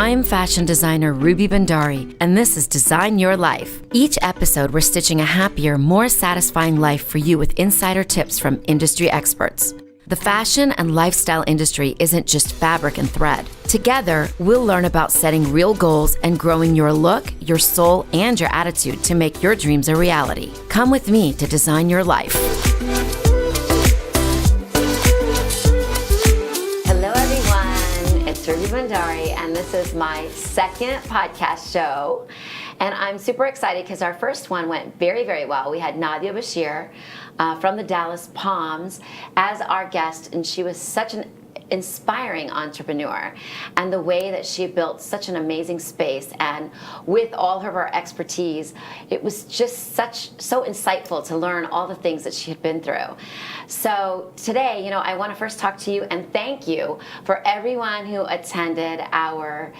I'm fashion designer Ruby Bandari, and this is Design Your Life. Each episode, we're stitching a happier, more satisfying life for you with insider tips from industry experts. The fashion and lifestyle industry isn't just fabric and thread. Together, we'll learn about setting real goals and growing your look, your soul, and your attitude to make your dreams a reality. Come with me to design your life. Hello, everyone. It's Ruby Bandari, and this is my second podcast show. And I'm super excited because our first one went very, very well. We had Nadia Bashir from the Dallas Palms as our guest, and she was such an inspiring entrepreneur, and the way that she built such an amazing space, and with all of her expertise, it was just so insightful to learn all the things that she had been through. So today, I want to first talk to you and thank you for everyone who attended our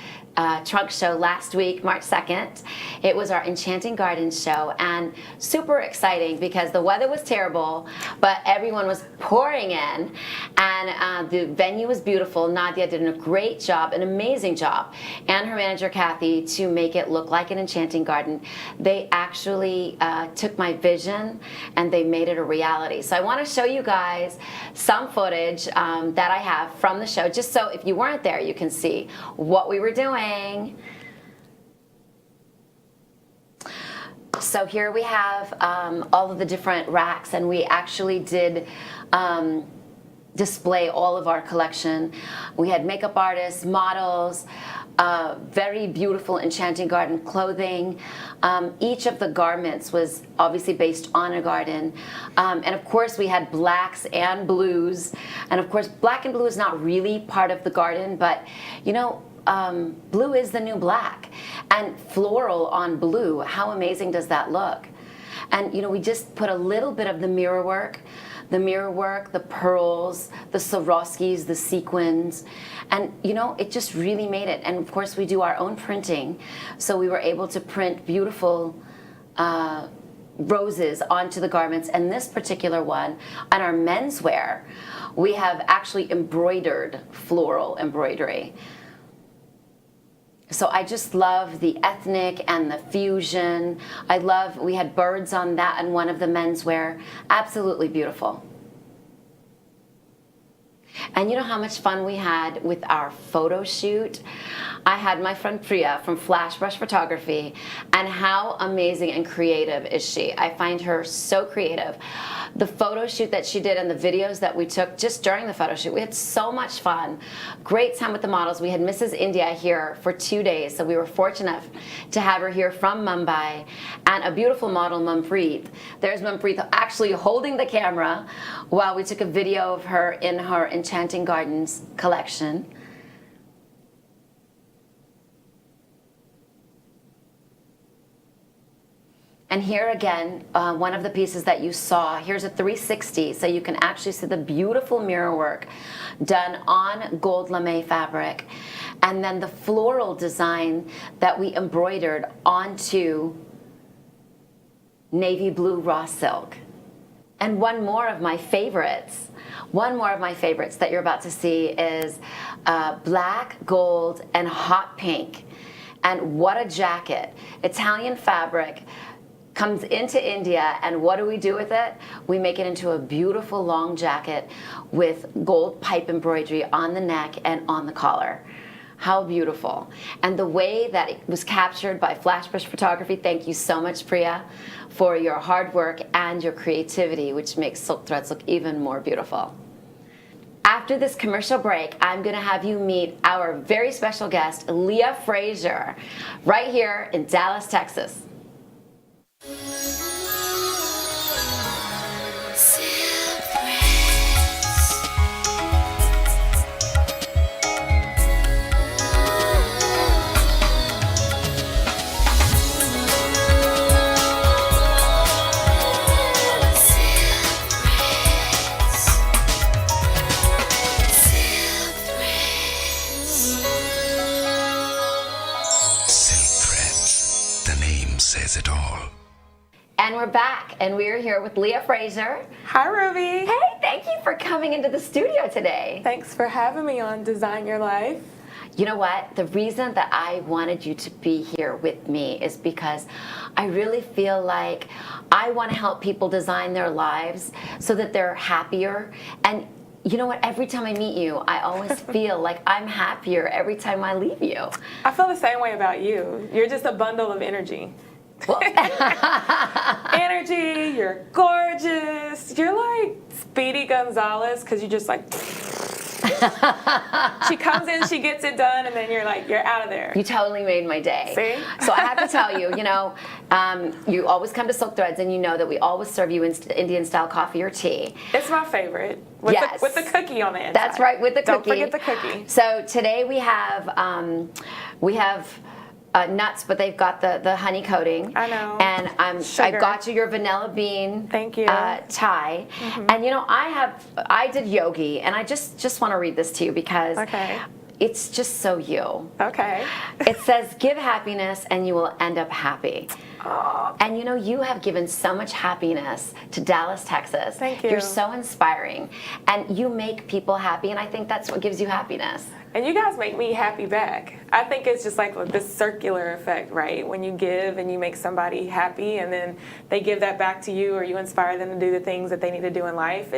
trunk show last week, March 2nd. It was our Enchanting Gardens show, and super exciting because the weather was terrible, but everyone was pouring in, and the venue was beautiful. Nadia did a great job, an amazing job, and her manager Kathy, to make it look like an enchanting garden. They actually took my vision and they made it a reality. So I want to show you guys some footage that I have from the show, just so if you weren't there, you can see what we were doing. So here we have all of the different racks, and we actually did display all of our collection. We had makeup artists, models, very beautiful Enchanting Garden clothing. Each of the garments was obviously based on a garden. And of course we had blacks and blues. And of course black and blue is not really part of the garden, but blue is the new black, and floral on blue. How amazing does that look? And we just put a little bit of the mirror work, the pearls, the Swarovskis, the sequins, and it just really made it. And of course we do our own printing, so we were able to print beautiful roses onto the garments. And this particular one, on our menswear, we have actually embroidered floral embroidery. So I just love the ethnic and the fusion. We had birds on that and one of the menswear. Absolutely beautiful. And you know how much fun we had with our photo shoot? I had my friend Priya from Flash Brush Photography, and how amazing and creative is she? I find her so creative. The photo shoot that she did and the videos that we took just during the photo shoot, we had so much fun. Great time with the models. We had Mrs. India here for 2 days, so we were fortunate to have her here from Mumbai, and a beautiful model, Manpreet. There's Manpreet actually holding the camera while we took a video of her in her Enchanting Gardens collection. And here again, one of the pieces that you saw, here's a 360, so you can actually see the beautiful mirror work done on gold lame fabric, and then the floral design that we embroidered onto navy blue raw silk. And one more of my favorites that you're about to see is black, gold, and hot pink. And what a jacket. Italian fabric comes into India, and what do we do with it? We make it into a beautiful long jacket with gold pipe embroidery on the neck and on the collar. How beautiful. And the way that it was captured by Flash Brush Photography, thank you so much, Priya, for your hard work and your creativity, which makes silk threads look even more beautiful. After this commercial break, I'm going to have you meet our very special guest, Leah Frazier, right here in Dallas, Texas. Says it all. And we're back, and we're here with Leah Frazier. Hi, Ruby. Hey, thank you for coming into the studio today. Thanks for having me on Design Your Life. You know what? The reason that I wanted you to be here with me is because I really feel like I want to help people design their lives so that they're happier. And you know what? Every time I meet you, I always feel like I'm happier every time I leave you. I feel the same way about you. You're just a bundle of energy. Well, Energy, you're gorgeous. You're like Speedy Gonzalez because you just like... She comes in, she gets it done, and then you're out of there. You totally made my day. See? So I have to tell you, you always come to Silk Threads, and you know that we always serve you Indian-style coffee or tea. It's my favorite. With the cookie on the inside. That's right, with the cookie. Don't forget the cookie. So today we have nuts, but they've got the honey coating. I know. And I got you your vanilla bean. Thank you. Tie. Mm-hmm. And I did yogi, and I just want to read this to you because it's just so you. Okay. It says, give happiness and you will end up happy. Oh. And you have given so much happiness to Dallas, Texas. Thank you. You're so inspiring. And you make people happy, and I think that's what gives you happiness. And you guys make me happy back. I think it's just like this circular effect, right? When you give and you make somebody happy and then they give that back to you, or you inspire them to do the things that they need to do in life.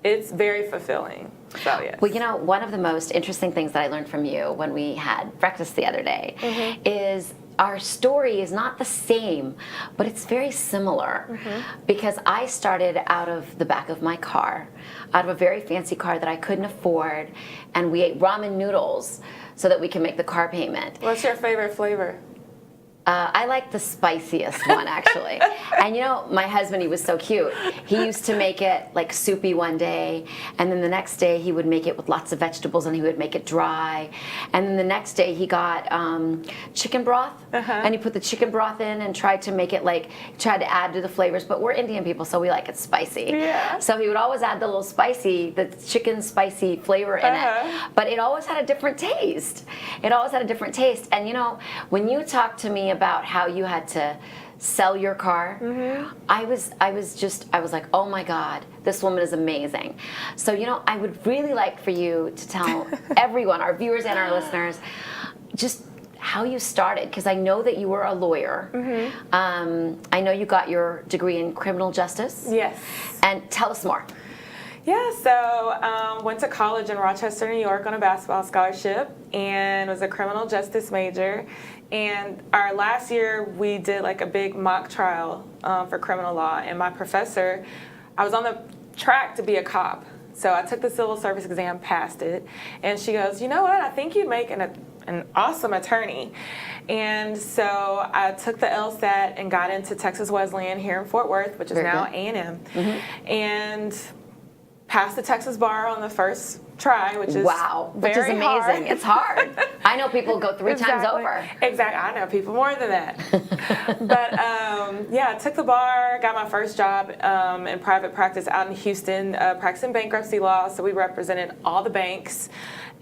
It's very fulfilling. So, yes. Well, one of the most interesting things that I learned from you when we had breakfast the other day is our story is not the same, but it's very similar. Because I started out of the back of my car, out of a very fancy car that I couldn't afford, and we ate ramen noodles so that we can make the car payment. What's your favorite flavor? I like the spiciest one, actually. And my husband, he was so cute. He used to make it like soupy one day, and then the next day he would make it with lots of vegetables, and he would make it dry. And then the next day he got chicken broth, and he put the chicken broth in and tried to add to the flavors. But we're Indian people, so we like it spicy. Yeah. So he would always add the chicken spicy flavor in it. But it always had a different taste. And when you talk to me about how you had to sell your car, I was like, oh my God, this woman is amazing. So I would really like for you to tell everyone, our viewers and our listeners, just how you started, because I know that you were a lawyer. I know you got your degree in criminal justice. Yes. And tell us more. Yeah, so went to college in Rochester, New York on a basketball scholarship, and was a criminal justice major. And our last year, we did like a big mock trial for criminal law. And my professor, I was on the track to be a cop. So I took the civil service exam, passed it. And she goes, you know what, I think you'd make an awesome attorney. And so I took the LSAT and got into Texas Wesleyan here in Fort Worth, which is now A&M. And passed the Texas bar on the first try, which is which is amazing. Hard. It's hard. I know people go three times over. Exactly. I know people more than that. But I took the bar, got my first job in private practice out in Houston, practicing bankruptcy law. So we represented all the banks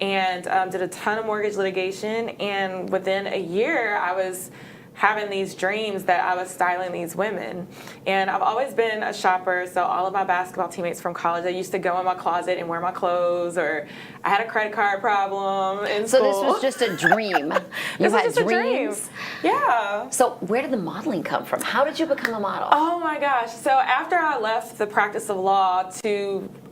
and did a ton of mortgage litigation. And within a year, I was having these dreams that I was styling these women. And I've always been a shopper, so all of my basketball teammates from college, I used to go in my closet and wear my clothes, or I had a credit card problem in school. So this was just a dream. You had dreams? Yeah. So where did the modeling come from? How did you become a model? Oh my gosh. So after I left the practice of law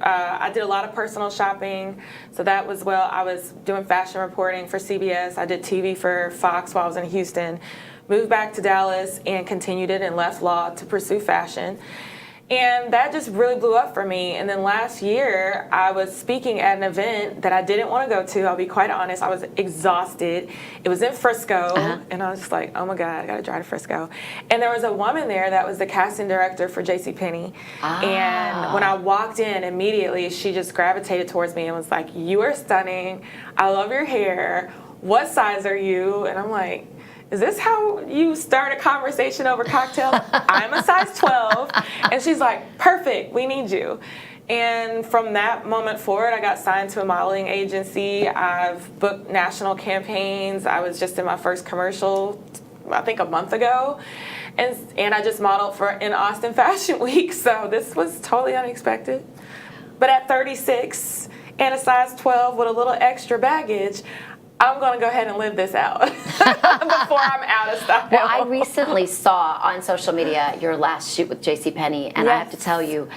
I did a lot of personal shopping. So that was, I was doing fashion reporting for CBS. I did TV for Fox while I was in Houston. Moved back to Dallas and continued it and left law to pursue fashion. And that just really blew up for me. And then last year, I was speaking at an event that I didn't want to go to. I'll be quite honest. I was exhausted. It was in Frisco. And I was just like, oh my God, I got to drive to Frisco. And there was a woman there that was the casting director for JCPenney. And when I walked in, immediately, she just gravitated towards me and was like, you are stunning. I love your hair. What size are you? And I'm like, is this how you start a conversation over cocktails? I'm a size 12. And she's like, perfect, we need you. And from that moment forward, I got signed to a modeling agency. I've booked national campaigns. I was just in my first commercial, I think a month ago. And I just modeled in Austin Fashion Week. So this was totally unexpected. But at 36 and a size 12 with a little extra baggage, I'm going to go ahead and live this out before I'm out of style. Well, I recently saw on social media your last shoot with JCPenney, and I have to tell you,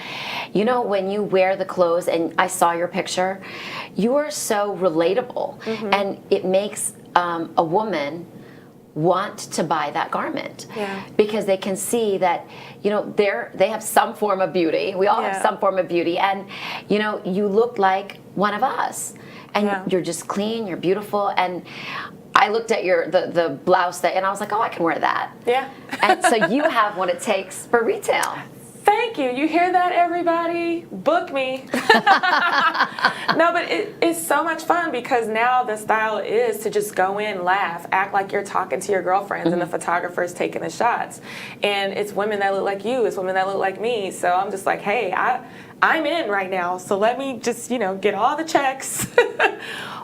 you know, when you wear the clothes, and I saw your picture, you are so relatable, and it makes a woman want to buy that garment because they can see that, you know, they have some form of beauty. We all have some form of beauty, and you know, you look like one of us. And you're just clean, you're beautiful, and I looked at the blouse and I was like, oh, I can wear that. Yeah. And so you have what it takes for retail. Thank you. You hear that, everybody? Book me. No, but it's so much fun because now the style is to just go in, laugh, act like you're talking to your girlfriends and the photographer's taking the shots. And it's women that look like you. It's women that look like me. So I'm just like, hey, I'm in right now. So let me just, you know, get all the checks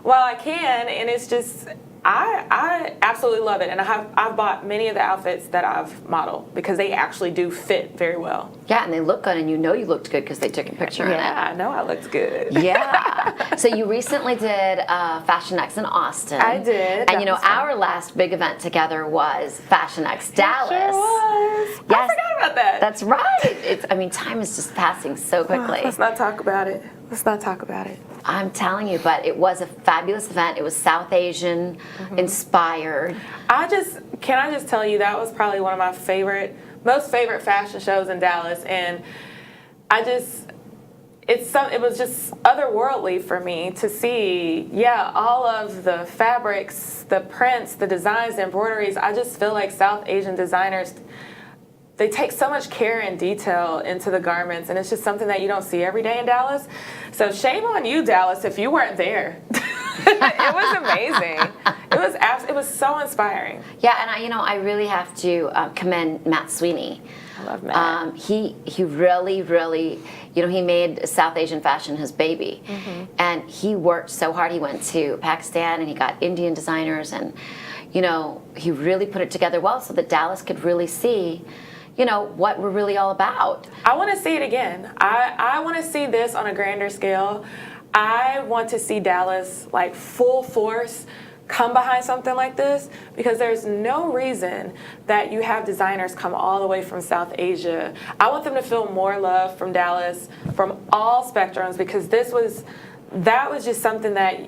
while I can. And it's just, I absolutely love it, and I've bought many of the outfits that I've modeled because they actually do fit very well. Yeah, and they look good, and you know you looked good because they took a picture in it. Yeah, I know I looked good. Yeah. So you recently did Fashion X in Austin. I did. And you know, our last big event together was Fashion X Dallas. It sure was. Yes, I forgot about that. That's right. I mean, time is just passing so quickly. Let's not talk about it. Let's not talk about it. I'm telling you, but it was a fabulous event. It was South Asian inspired. Can I just tell you, that was probably one of my most favorite fashion shows in Dallas, and it was just otherworldly for me to see, all of the fabrics, the prints, the designs, the embroideries. I just feel like South Asian designers, they take so much care and detail into the garments, and it's just something that you don't see every day in Dallas. So shame on you, Dallas, if you weren't there. It was amazing. It was so inspiring. Yeah, and I really have to commend Matt Sweeney. I love Matt. He really, really, he made South Asian fashion his baby, and he worked so hard. He went to Pakistan and he got Indian designers, and he really put it together well so that Dallas could really see what we're really all about. I want to see it again. I want to see this on a grander scale. I want to see Dallas like full force come behind something like this, because there's no reason that you have designers come all the way from South Asia. I want them to feel more love from Dallas, from all spectrums, because that was just something that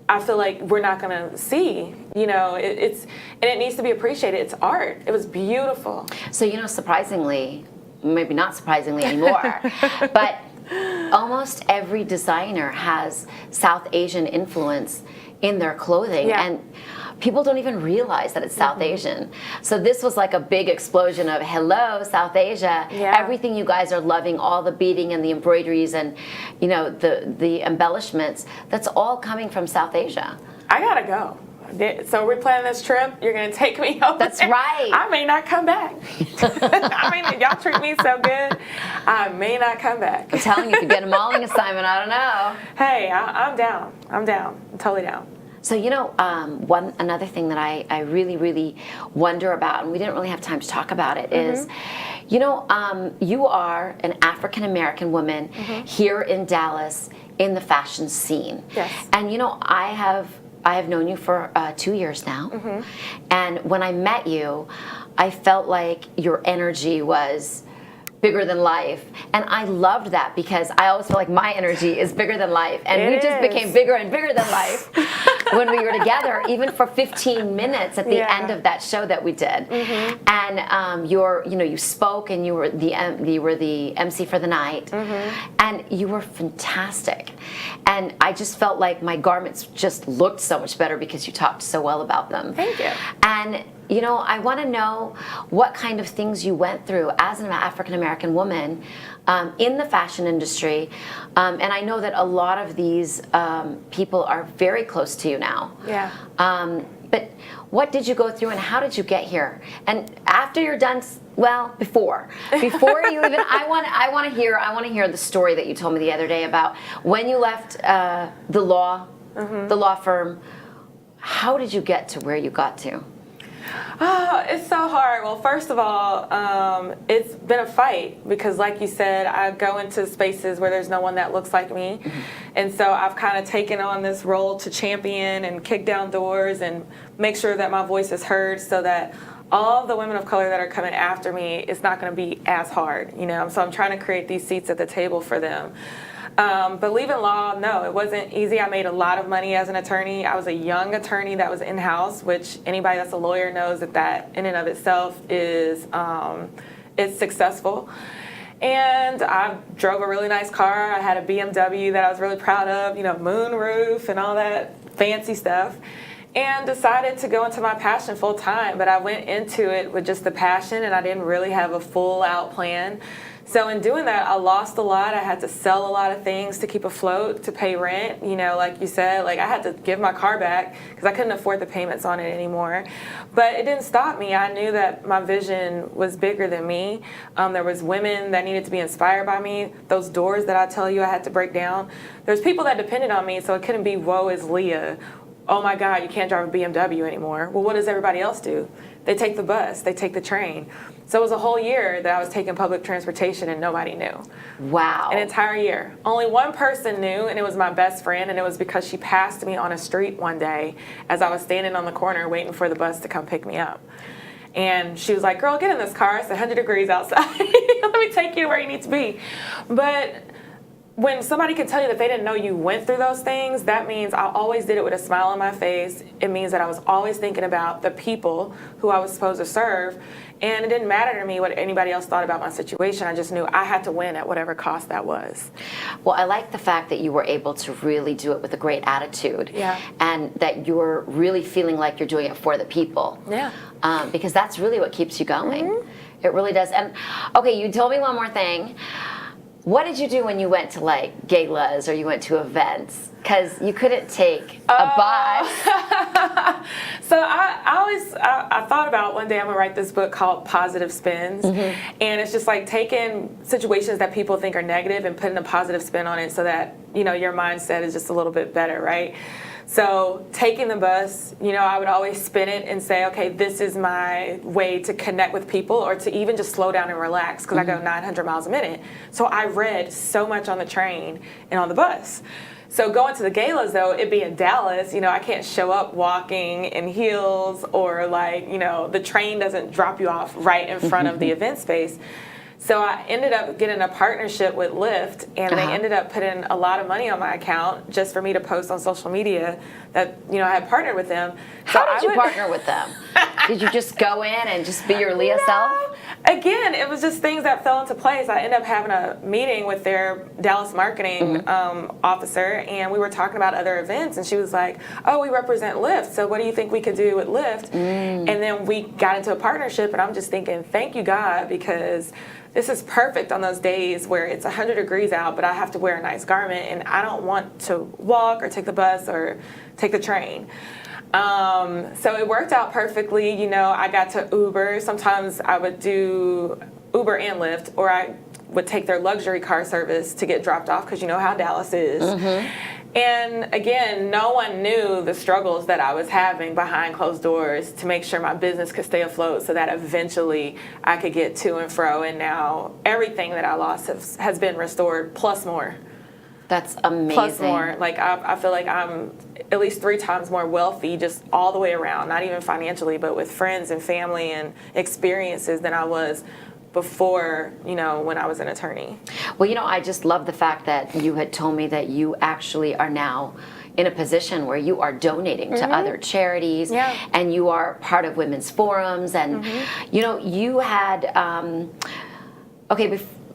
I feel like we're not going to see. It needs to be appreciated. It's art. It was beautiful. So, surprisingly, maybe not surprisingly anymore, but almost every designer has South Asian influence in their clothing, and people don't even realize that it's South Asian. So this was like a big explosion of, hello, South Asia. Everything you guys are loving, all the beading and the embroideries and the embellishments, that's all coming from South Asia. I gotta go. So we're planning this trip. You're gonna take me over. That's right. I may not come back. Y'all treat me so good. I may not come back. I'm telling you, if you get a modeling assignment, I don't know. Hey, I'm down. I'm totally down. So another thing that I really, really wonder about, and we didn't really have time to talk about it, is, you are an African American woman here in Dallas in the fashion scene. Yes. And I have known you for 2 years now, and when I met you, I felt like your energy was bigger than life, and I loved that because I always feel like my energy is bigger than life, and we just became bigger and bigger than life when we were together, even for 15 minutes at the end of that show that we did. And you spoke, and you were the MC for the night, and you were fantastic. And I just felt like my garments just looked so much better because you talked so well about them. Thank you. And I want to know what kind of things you went through as an African-American woman in the fashion industry. And I know that a lot of these people are very close to you now. Yeah. But what did you go through, and how did you get here? And after you're done, before you even, I want to hear the story that you told me the other day about when you left the law firm. How did you get to where you got to? Oh, it's so hard. Well, first of all, it's been a fight because, like you said, I go into spaces where there's no one that looks like me. And so I've kind of taken on this role to champion and kick down doors and make sure that my voice is heard so that all the women of color that are coming after me, it's not going to be as hard, you know? So I'm trying to create these seats at the table for them. But leaving law, no, it wasn't easy. I made a lot of money as an attorney. I was a young attorney that was in-house, which anybody that's a lawyer knows that in and of itself is successful. And I drove a really nice car. I had a BMW that I was really proud of, you know, moonroof and all that fancy stuff. And decided to go into my passion full time. But I went into it with just the passion and I didn't really have a full out plan. So in doing that, I lost a lot. I had to sell a lot of things to keep afloat, to pay rent. You know, like you said, like I had to give my car back because I couldn't afford the payments on it anymore. But it didn't stop me. I knew that my vision was bigger than me. There was women that needed to be inspired by me. Those doors that I tell you I had to break down. There's people that depended on me, so it couldn't be woe is Leah. Oh my God, you can't drive a BMW anymore. Well, what does everybody else do? They take the bus, they take the train. So it was a whole year that I was taking public transportation and nobody knew. Wow. An entire year. Only one person knew, and it was my best friend, and it was because she passed me on a street one day as I was standing on the corner waiting for the bus to come pick me up. And she was like, girl, get in this car. It's 100 degrees outside. Let me take you where you need to be. But when somebody can tell you that they didn't know you went through those things, that means I always did it with a smile on my face. It means that I was always thinking about the people who I was supposed to serve. And it didn't matter to me what anybody else thought about my situation. I just knew I had to win at whatever cost that was. Well, I like the fact that you were able to really do it with a great attitude. Yeah. And that you're really feeling like you're doing it for the people. Yeah. Because that's really what keeps you going. It really does. And okay, you told me one more thing. What did you do when you went to like galas or you went to events? Because you couldn't take a bus. So I thought about one day I'm gonna write this book called Positive Spins, and it's just like taking situations that people think are negative and putting a positive spin on it so that, you know, your mindset is just a little bit better, right? So taking the bus, you know, I would always spin it and say, okay, this is my way to connect with people or to even just slow down and relax because I go 900 miles a minute. So I read so much on the train and on the bus. So going to the galas, though, it being in Dallas, you know, I can't show up walking in heels or like, you know, the train doesn't drop you off right in front of the event space. So I ended up getting a partnership with Lyft, and they ended up putting a lot of money on my account just for me to post on social media that, you know, I had partnered with them. How did you partner with them? Did you just go in and just be your Leah self? Again, it was just things that fell into place. I ended up having a meeting with their Dallas marketing officer, and we were talking about other events, and she was like, oh, we represent Lyft, so what do you think we could do with Lyft? And then we got into a partnership, and I'm just thinking, thank you, God, because this is perfect on those days where it's 100 degrees out, but I have to wear a nice garment, and I don't want to walk or take the bus or take the train. So it worked out perfectly. You know, I got to Uber. Sometimes I would do Uber and Lyft, or I would take their luxury car service to get dropped off because you know how Dallas is. And again, no one knew the struggles that I was having behind closed doors to make sure my business could stay afloat so that eventually I could get to and fro. And now everything that I lost has been restored, plus more. That's amazing. Plus more. Like I feel like I'm at least 3 times more wealthy just all the way around, not even financially, but with friends and family and experiences than I was before, you know, when I was an attorney. Well, you know, I just love the fact that you had told me that you actually are now in a position where you are donating to other charities and you are part of women's forums and, you know, you had,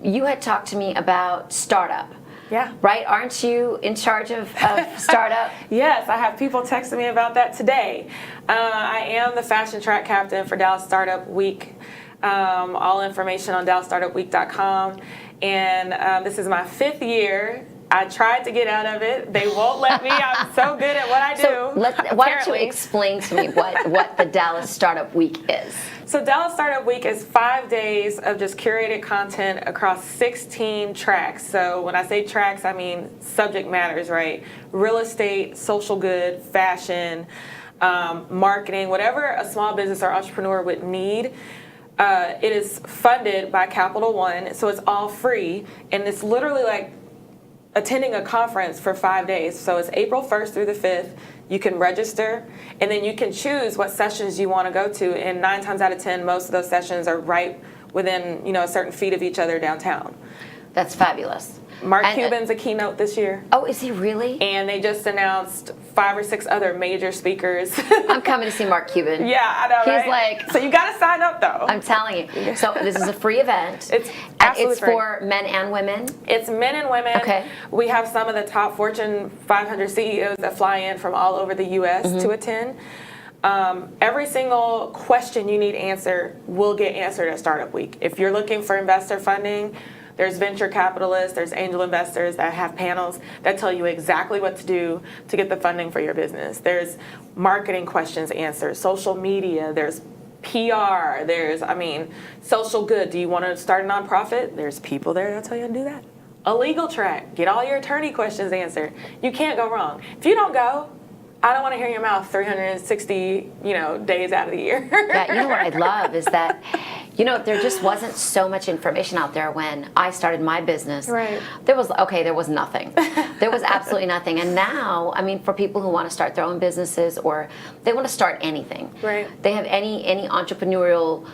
you had talked to me about startup. Yeah. Right? Aren't you in charge of startup? Yes, I have people texting me about that today. I am the fashion track captain for Dallas Startup Week. All information on DallasStartupWeek.com. And this is my 5th year. I tried to get out of it. They won't let me. I'm so good at what I do. So why don't you explain to me what the Dallas Startup Week is? So Dallas Startup Week is 5 days of just curated content across 16 tracks. So when I say tracks, I mean subject matters, right? Real estate, social good, fashion, marketing, whatever a small business or entrepreneur would need. It is funded by Capital One, so it's all free, and it's literally like attending a conference for 5 days. So it's April 1st through the 5th. You can register, and then you can choose what sessions you want to go to, and 9 times out of 10, most of those sessions are right within, a certain feet of each other downtown. That's fabulous. Mark Cuban's a keynote this year. Oh, is he really? And they just announced 5 or 6 other major speakers. I'm coming to see Mark Cuban. Yeah, I know, He's right? like... So you got to sign up, though. I'm telling you. So this is a free event. It's absolutely free. For men and women? It's men and women. Okay. We have some of the top Fortune 500 CEOs that fly in from all over the U.S. to attend. Every single question you need answered will get answered at Startup Week. If you're looking for investor funding, there's venture capitalists, there's angel investors that have panels that tell you exactly what to do to get the funding for your business. There's marketing questions answered, social media, there's PR, there's, social good. Do you want to start a nonprofit? There's people there that'll tell you how to do that. A legal track, get all your attorney questions answered. You can't go wrong. If you don't go, I don't want to hear your mouth 360, days out of the year. Yeah, you know what I love is that, there just wasn't so much information out there when I started my business. Right. There was nothing. There was absolutely nothing. And now, for people who want to start their own businesses or they want to start anything. Right. They have any entrepreneurial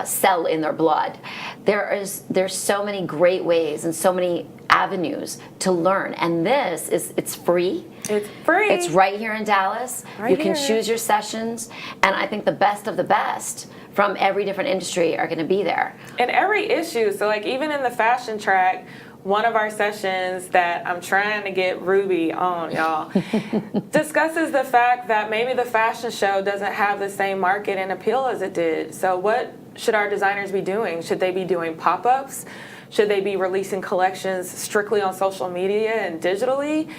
cell in their blood. There's so many great ways and so many avenues to learn, and it's free. It's free. It's right here in Dallas. Right you can here. choose your sessions, and I think the best of the best from every different industry are going to be there. And every issue, so like even in the fashion track, one of our sessions that I'm trying to get Ruby on, y'all, discusses the fact that maybe the fashion show doesn't have the same market and appeal as it did. So what should our designers be doing? Should they be doing pop-ups? Should they be releasing collections strictly on social media and digitally?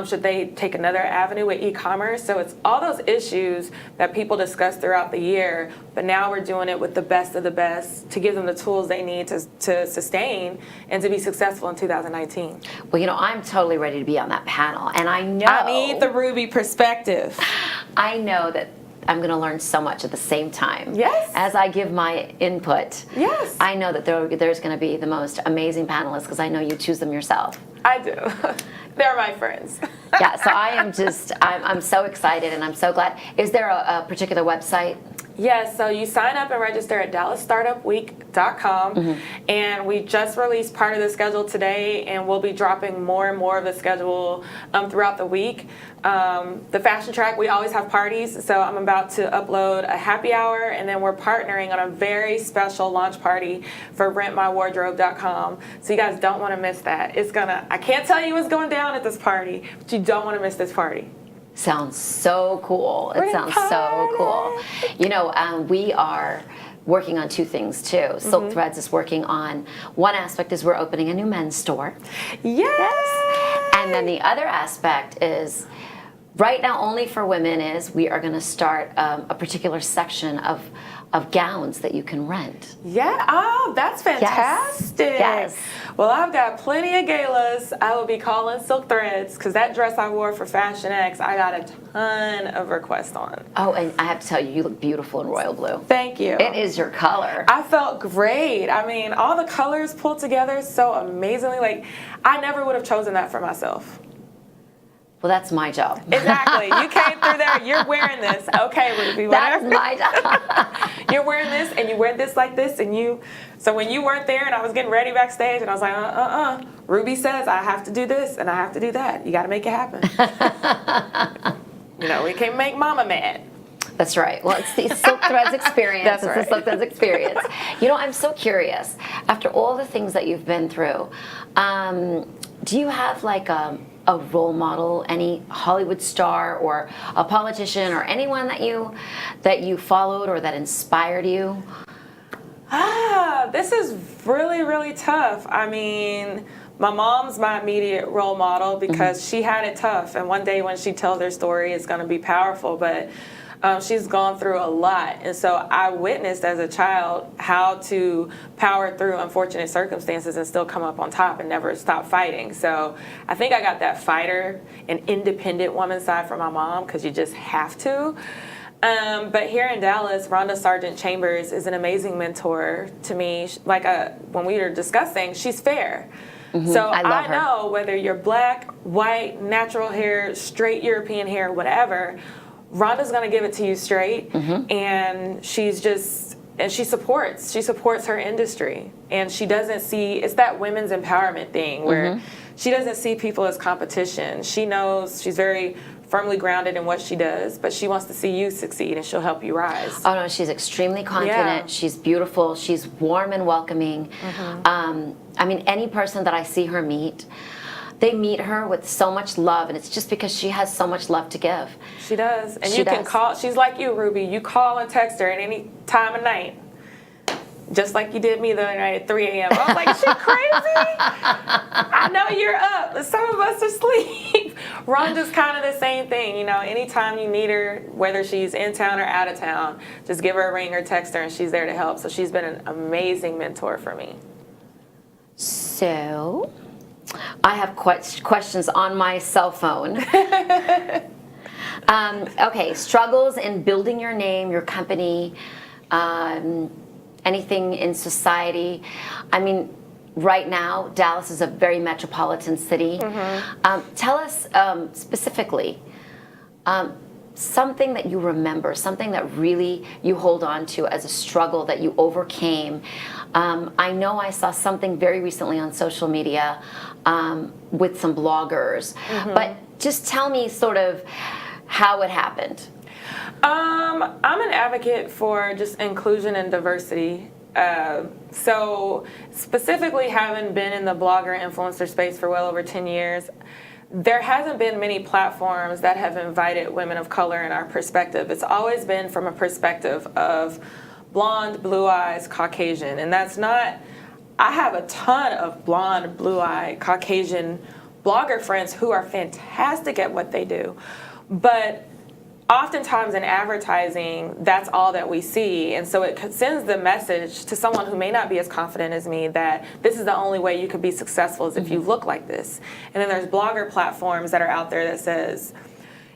Should they take another avenue with e-commerce? So it's all those issues that people discuss throughout the year, but now we're doing it with the best of the best to give them the tools they need to sustain and to be successful in 2019. Well, I'm totally ready to be on that panel, and I know... I need the Ruby perspective. I know that I'm going to learn so much at the same time. Yes. As I give my input. Yes. I know that there's going to be the most amazing panelists because I know you choose them yourself. I do. They're my friends. Yeah, so I'm so excited and I'm so glad. Is there a particular website? Yes, so you sign up and register at DallasStartupWeek.com, and we just released part of the schedule today, and we'll be dropping more and more of the schedule throughout the week. The fashion track, we always have parties, so I'm about to upload a happy hour, and then we're partnering on a very special launch party for RentMyWardrobe.com, so you guys don't want to miss that. I can't tell you what's going down at this party, but you don't want to miss this party. Sounds so cool. It sounds so cool. We are working on 2 things too. Silk Threads is working on, one aspect is we're opening a new men's store. Yes! And then the other aspect is, right now only for women, is we are going to start a particular section of gowns that you can rent. Yeah, oh, that's fantastic. Yes. Well, I've got plenty of galas I will be calling Silk Threads, because that dress I wore for Fashion X, I got a ton of requests on. Oh, and I have to tell you, you look beautiful in royal blue. Thank you. It is your color. I felt great. All the colors pulled together so amazingly. I never would have chosen that for myself. Well, that's my job. Exactly. You came through there, you're wearing this. Okay, Ruby, whatever. That's my job. You're wearing this, and you wear this like this, and so when you weren't there and I was getting ready backstage, and I was like, Ruby says I have to do this, and I have to do that. You got to make it happen. We can't make mama mad. That's right. Well, it's the Silk Threads experience. That's it's right. the Silk Threads experience. I'm so curious. After all the things that you've been through, do you have a role model, any Hollywood star or a politician or anyone that you followed or that inspired you? This is really, really tough. My mom's my immediate role model because she had it tough, and one day when she tells her story, it's going to be powerful. But She's gone through a lot. And so I witnessed as a child how to power through unfortunate circumstances and still come up on top and never stop fighting. So I think I got that fighter and independent woman side from my mom, because you just have to. But here in Dallas, Rhonda Sargent Chambers is an amazing mentor to me. Like when we were discussing, she's fair. So I know whether you're black, white, natural hair, straight European hair, whatever, Rhonda's going to give it to you straight. And she supports her industry. And she doesn't see, it's that women's empowerment thing where she doesn't see people as competition. She knows she's very firmly grounded in what she does, but she wants to see you succeed, and she'll help you rise. Oh no, she's extremely confident. She's beautiful. She's warm and welcoming. I mean, any person that I see her meet, they meet her with so much love, and it's just because she has so much love to give. She does. And you can call, she's like you, Ruby. You call and text her at any time of night. Just like you did me the other night at 3 a.m. I was like, is she crazy? I know you're up, but some of us are asleep. Rhonda's kind of the same thing. You know, anytime you need her, whether she's in town or out of town, just give her a ring or text her, and she's there to help. So she's been an amazing mentor for me. So, I have questions on my cell phone. Okay, struggles in building your name, your company, anything in society. I mean, right now, Dallas is a very metropolitan city. Tell us specifically something that you remember, something that really you hold on to as a struggle that you overcame. I know I saw something very recently on social media with some bloggers, but just tell me sort of how it happened. I'm an advocate for just inclusion and diversity. So specifically, having been in the blogger influencer space for well over 10 years, there hasn't been many platforms that have invited women of color in our perspective. It's always been from a perspective of blonde, blue eyes, Caucasian. And that's not, I have a ton of blonde, blue-eyed, Caucasian blogger friends who are fantastic at what they do. But oftentimes in advertising, that's all that we see. And so it sends the message to someone who may not be as confident as me that this is the only way you could be successful is if you look like this. And then there's blogger platforms that are out there that says,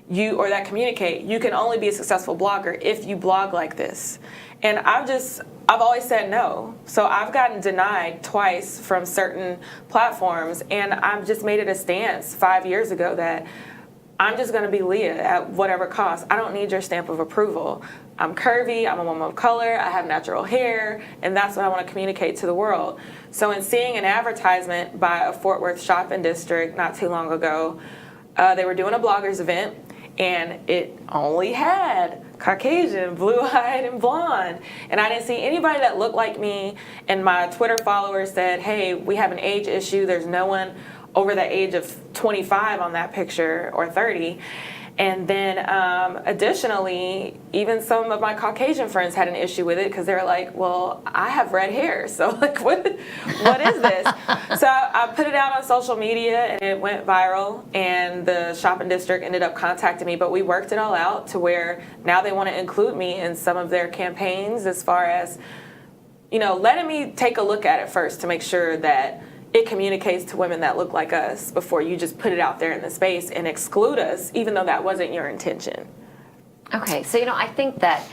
that communicate, you can only be a successful blogger if you blog like this. And I've always said no. So I've gotten denied twice from certain platforms, and I've just made it a stance 5 years ago that I'm just going to be Leah at whatever cost. I don't need your stamp of approval. I'm curvy, I'm a woman of color, I have natural hair, and that's what I want to communicate to the world. So in seeing an advertisement by a Fort Worth shopping district not too long ago, they were doing a bloggers event, and it only had Caucasian, blue-eyed, and blonde. And I didn't see anybody that looked like me, and my Twitter followers said, hey, we have an age issue, there's no one over the age of 25 on that picture, or 30. And then additionally, even some of my Caucasian friends had an issue with it because they were like, well, I have red hair, so like what is this? So I put it out on social media and it went viral, and the shopping district ended up contacting me, but we worked it all out to where now they want to include me in some of their campaigns, as far as, you know, letting me take a look at it first to make sure that it communicates to women that look like us before you just put it out there in the space and exclude us, even though that wasn't your intention. Okay, so I think that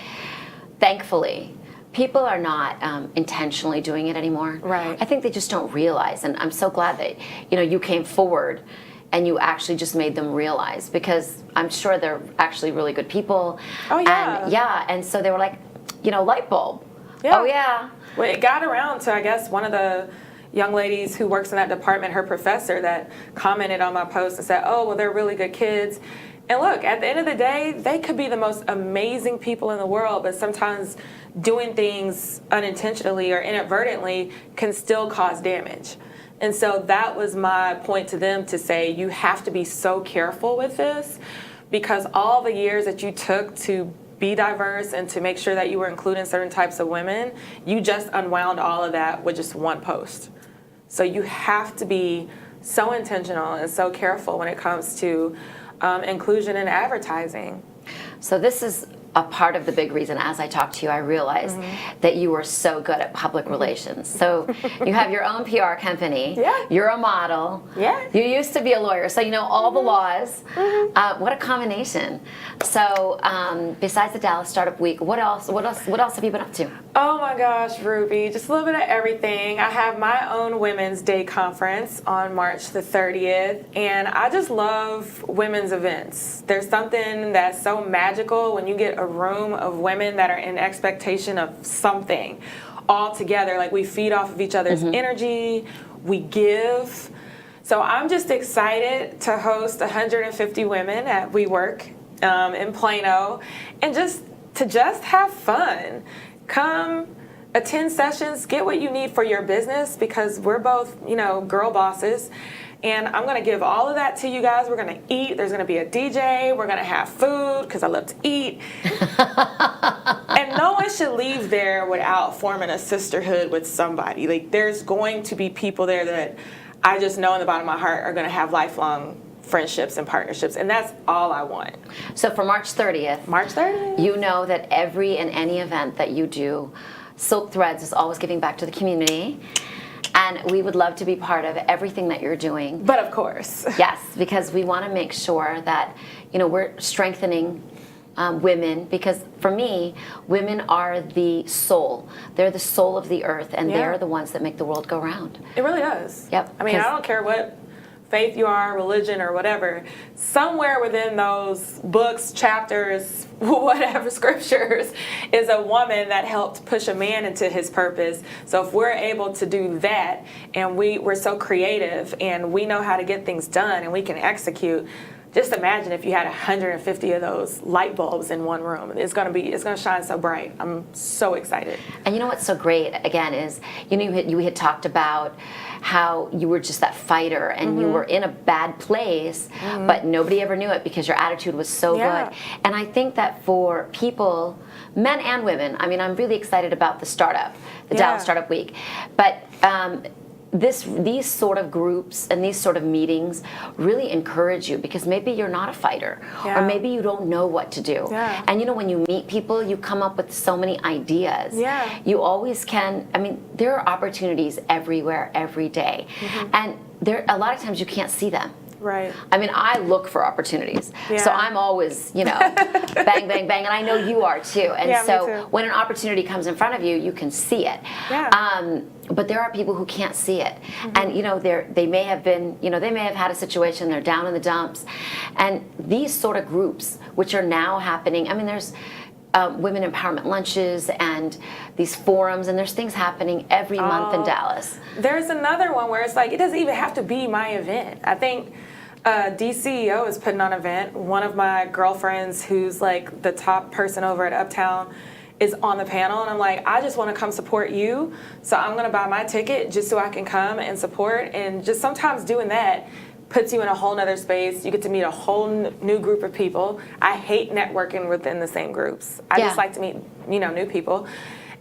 thankfully people are not intentionally doing it anymore. Right. I think they just don't realize, and I'm so glad that you came forward and you actually just made them realize, because I'm sure they're actually really good people. Oh yeah. And so they were like, light bulb. Yeah. Oh yeah. Well, it got around to, I guess, one of the young ladies who works in that department, her professor, that commented on my post and said, oh, well, they're really good kids. And look, at the end of the day, they could be the most amazing people in the world, but sometimes doing things unintentionally or inadvertently can still cause damage. And so that was my point to them, to say, you have to be so careful with this, because all the years that you took to be diverse and to make sure that you were including certain types of women, you just unwound all of that with just one post. So you have to be so intentional and so careful when it comes to inclusion in advertising. So this is a part of the big reason, as I talked to you, I realized that you were so good at public relations. So you have your own PR company. Yeah. You're a model. Yeah. You used to be a lawyer, so you know all the laws. What a combination. So besides the Dallas Startup Week, what else have you been up to? Oh my gosh, Ruby, just a little bit of everything. I have my own Women's Day conference on March the 30th, and I just love women's events. There's something that's so magical when you get a room of women that are in expectation of something all together. Like, we feed off of each other's energy, we give. So I'm just excited to host 150 women at WeWork in Plano, and just have fun. Come attend sessions, get what you need for your business, because we're both, girl bosses. And I'm going to give all of that to you guys. We're going to eat. There's going to be a DJ. We're going to have food, because I love to eat. And no one should leave there without forming a sisterhood with somebody. Like, there's going to be people there that I just know in the bottom of my heart are going to have lifelong friendships and partnerships, and that's all I want. So for March 30th, you know that every and any event that you do, Silk Threads is always giving back to the community. And we would love to be part of everything that you're doing. But of course. Yes, because we want to make sure that, we're strengthening women, because for me, women are the soul. They're the soul of the earth, and they're the ones that make the world go round. It really does. Yep. I mean, I don't care what faith you are, religion, or whatever. Somewhere within those books, chapters, whatever, scriptures, is a woman that helped push a man into his purpose. So if we're able to do that, and we're so creative, and we know how to get things done, and we can execute, just imagine if you had 150 of those light bulbs in one room. It's gonna shine so bright. I'm so excited. And you know what's so great, again, is, you had talked about how you were just that fighter, and you were in a bad place, but nobody ever knew it because your attitude was so good. And I think that for people, men and women, I mean, I'm really excited about the Dallas Startup Week, but these sort of groups and these sort of meetings really encourage you, because maybe you're not a fighter, or maybe you don't know what to do. And when you meet people, you come up with so many ideas. You always can. I mean, there are opportunities everywhere, every day, and a lot of times you can't see them. Right. I mean, I look for opportunities. So I'm always, bang, bang, bang, and I know you are too. And so me too. when an opportunity comes in front of you, you can see it. But there are people who can't see it. And, they may have been, they may have had a situation, they're down in the dumps. And these sort of groups, which are now happening, I mean, there's women empowerment lunches and these forums, and there's things happening every month in Dallas. There's another one where it's like, it doesn't even have to be my event. I think DCEO is putting on an event. One of my girlfriends, who's like the top person over at Uptown, is on the panel, and I'm like, I just want to come support you, so I'm going to buy my ticket just so I can come and support. And just sometimes doing that puts you in a whole nother space. You get to meet a whole new group of people. I hate networking within the same groups. I just like to meet, new people.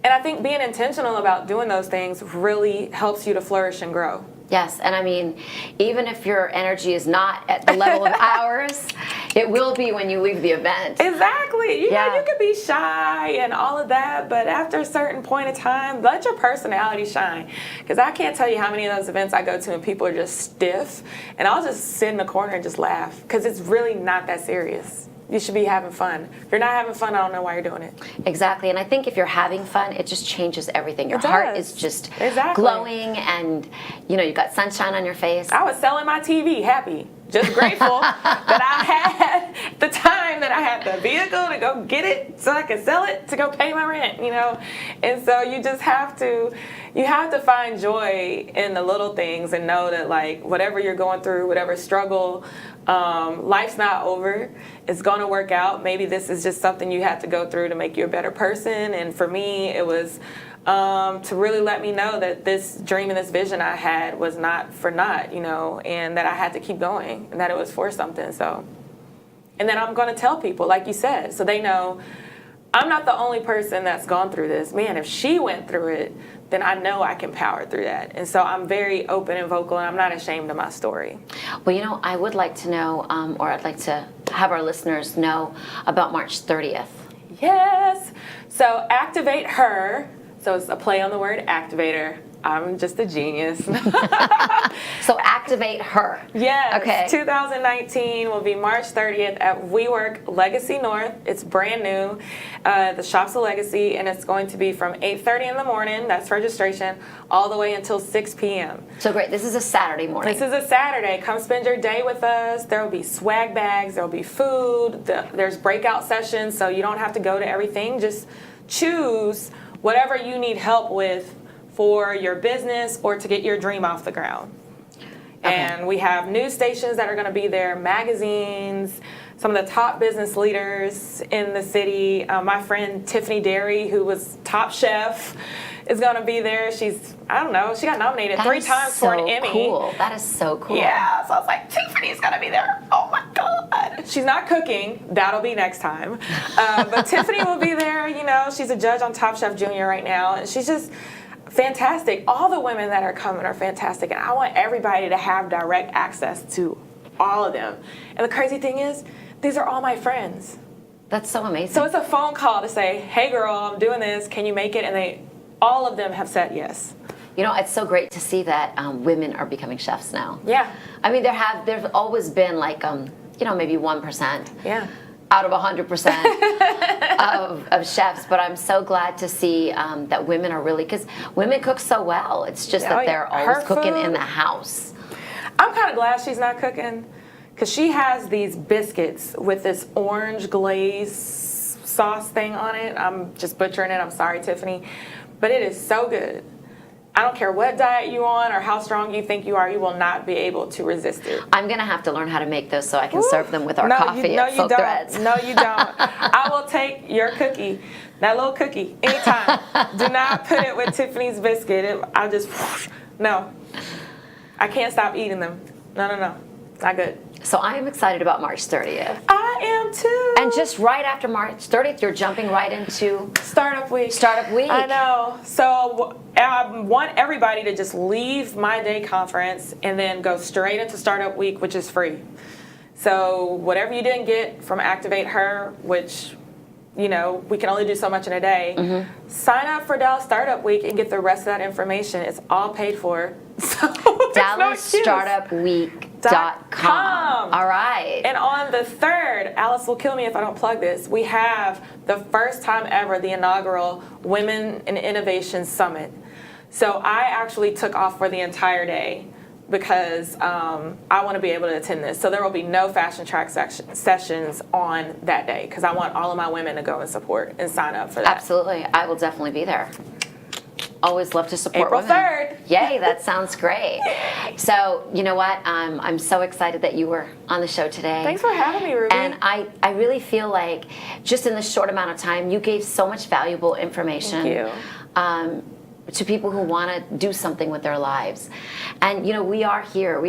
And I think being intentional about doing those things really helps you to flourish and grow. Yes, and I mean, even if your energy is not at the level of ours, it will be when you leave the event. Exactly. You know, you could be shy and all of that, but after a certain point of time, let your personality shine. Because I can't tell you how many of those events I go to and people are just stiff, and I'll just sit in the corner and just laugh, because it's really not that serious. You should be having fun. If you're not having fun, I don't know why you're doing it. Exactly, and I think if you're having fun, it just changes everything. Your heart is just glowing, and you've got sunshine on your face. I was selling my TV, happy, just grateful that I had the time, that I had the vehicle to go get it so I could sell it to go pay my rent, And so you just have to find joy in the little things, and know that, like, whatever you're going through, whatever struggle, life's not over. It's going to work out. Maybe this is just something you have to go through to make you a better person. And for me, it was to really let me know that this dream and this vision I had was not for naught, and that I had to keep going, and that it was for something. So, and then I'm going to tell people, like you said, so they know I'm not the only person that's gone through this. Man, if she went through it, then I know I can power through that. And so I'm very open and vocal, and I'm not ashamed of my story. Well, I would like to know, or I'd like to have our listeners know about March 30th. Yes. So Activate Her. So it's a play on the word activator. I'm just a genius. So Activate Her. Yes. Okay. 2019 will be March 30th at WeWork Legacy North. It's brand new. The shop's a Legacy, and it's going to be from 8:30 in the morning, that's registration, all the way until 6 p.m. So great. This is a Saturday morning. This is a Saturday. Come spend your day with us. There will be swag bags. There will be food. There's breakout sessions, so you don't have to go to everything. Just choose whatever you need help with for your business or to get your dream off the ground. Okay. And we have news stations that are going to be there, magazines, some of the top business leaders in the city. My friend Tiffany Derry, who was Top Chef, is going to be there. She's, I don't know, she got nominated 3 times for an Emmy. Cool. That is so cool. Yeah, so I was like, Tiffany's going to be there. Oh my God. She's not cooking. That'll be next time. But Tiffany will be there. You know, she's a judge on Top Chef Junior right now. And she's just fantastic. All the women that are coming are fantastic. And I want everybody to have direct access to all of them. And the crazy thing is, these are all my friends. That's so amazing. So it's a phone call to say, hey girl, I'm doing this. Can you make it? And all of them have said yes. You know, it's so great to see that women are becoming chefs now. Yeah. I mean, there's always been like, you know, maybe 1%. Yeah. Out of 100% of chefs, but I'm so glad to see that women are really, because women cook so well. It's just that they're always cooking in the house. I'm kind of glad she's not cooking, because she has these biscuits with this orange glaze sauce thing on it. I'm just butchering it. I'm sorry, Tiffany. But it is so good. I don't care what diet you're on or how strong you think you are, you will not be able to resist it. I'm going to have to learn how to make those so I can serve them with our coffee at Silk Threads. No, you don't. I will take your cookie, that little cookie, anytime. Do not put it with Tiffany's biscuit. I'll just, no. I can't stop eating them. No. Not good. So I am excited about March 30th. I am too. And just right after March 30th, you're jumping right into Startup Week. Startup Week. I know. So I want everybody to just leave My Day conference and then go straight into Startup Week, which is free. So whatever you didn't get from Activate Her, which, you know, we can only do so much in a day, sign up for Dallas Startup Week and get the rest of that information. It's all paid for. So DallasStartupWeek.com. All right. And on the 3rd, Alice will kill me if I don't plug this, we have the first time ever, the inaugural Women in Innovation Summit. So I actually took off for the entire day because I want to be able to attend this. So there will be no fashion track sessions on that day because I want all of my women to go and support and sign up for that. Absolutely. I will definitely be there. Always love to support April women. 3rd. Yay, that sounds great. So, you know what? I'm so excited that you were on the show today. Thanks for having me, Ruby. And I really feel like just in this short amount of time, you gave so much valuable information. Thank you. To people who want to do something with their lives. And you know, we are here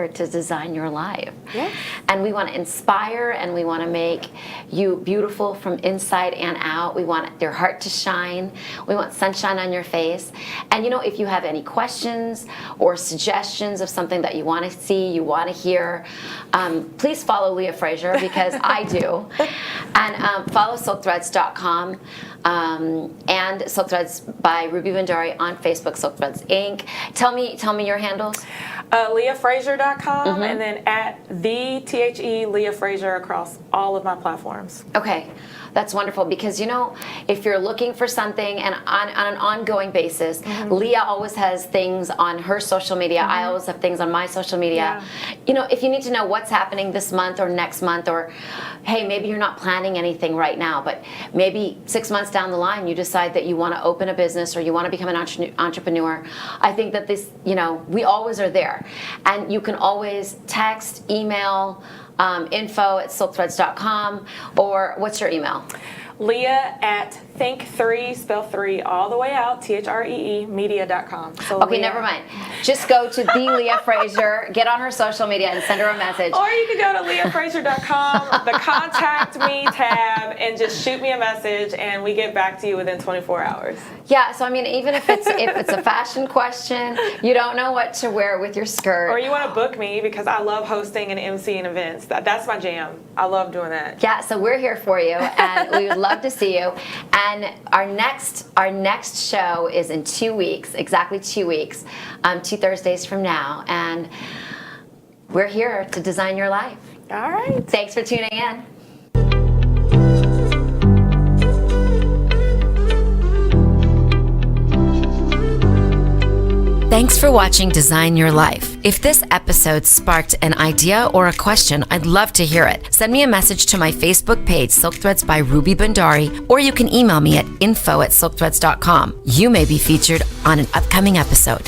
to design your life. Yes. And we want to inspire and we want to make you beautiful from inside and out. We want your heart to shine. We want sunshine on your face. And you know, if you have any questions or suggestions of something that you want to see, you want to hear, please follow Leah Frazier because I do. And follow SilkThreads.com and Silk Threads by Ruby Vendari on Facebook, Silk Threads Inc. Tell me your handles. LeahFrazier.com and then at THE Leah Frazier across all of my platforms. Okay, that's wonderful because you know, if you're looking for something and on an ongoing basis, Leah always has things on her social media. I always have things on my social media. Yeah. You know, if you need to know what's happening this month or next month, or hey, maybe you're not planning anything right now, but maybe 6 months down the line you decide that you want to open a business or you want to become an entrepreneur. I think that this, you know, we always are there. And you can always text, email, info@silkthreads.com, or what's your email? Leah at Think3, spell 3 all the way out, THREE, media.com. So Okay, Leah. never mind. Just go to the Leah Frazier, get on her social media and send her a message. Or you can go to leahfrazier.com, the contact me tab, and just shoot me a message, and we get back to you within 24 hours. Yeah, so I mean, even if it's a fashion question, you don't know what to wear with your skirt. Or you want to book me because I love hosting and emceeing events. That's my jam. I love doing that. Yeah, so we're here for you, and we would love love to see you. And our next show is in 2 weeks, exactly 2 weeks, 2 Thursdays from now. And we're here to design your life. All right. Thanks for tuning in. Thanks for watching Design Your Life. If this episode sparked an idea or a question, I'd love to hear it. Send me a message to my Facebook page, Silk Threads by Ruby Bhandari, or you can email me at info@silkthreads.com. You may be featured on an upcoming episode.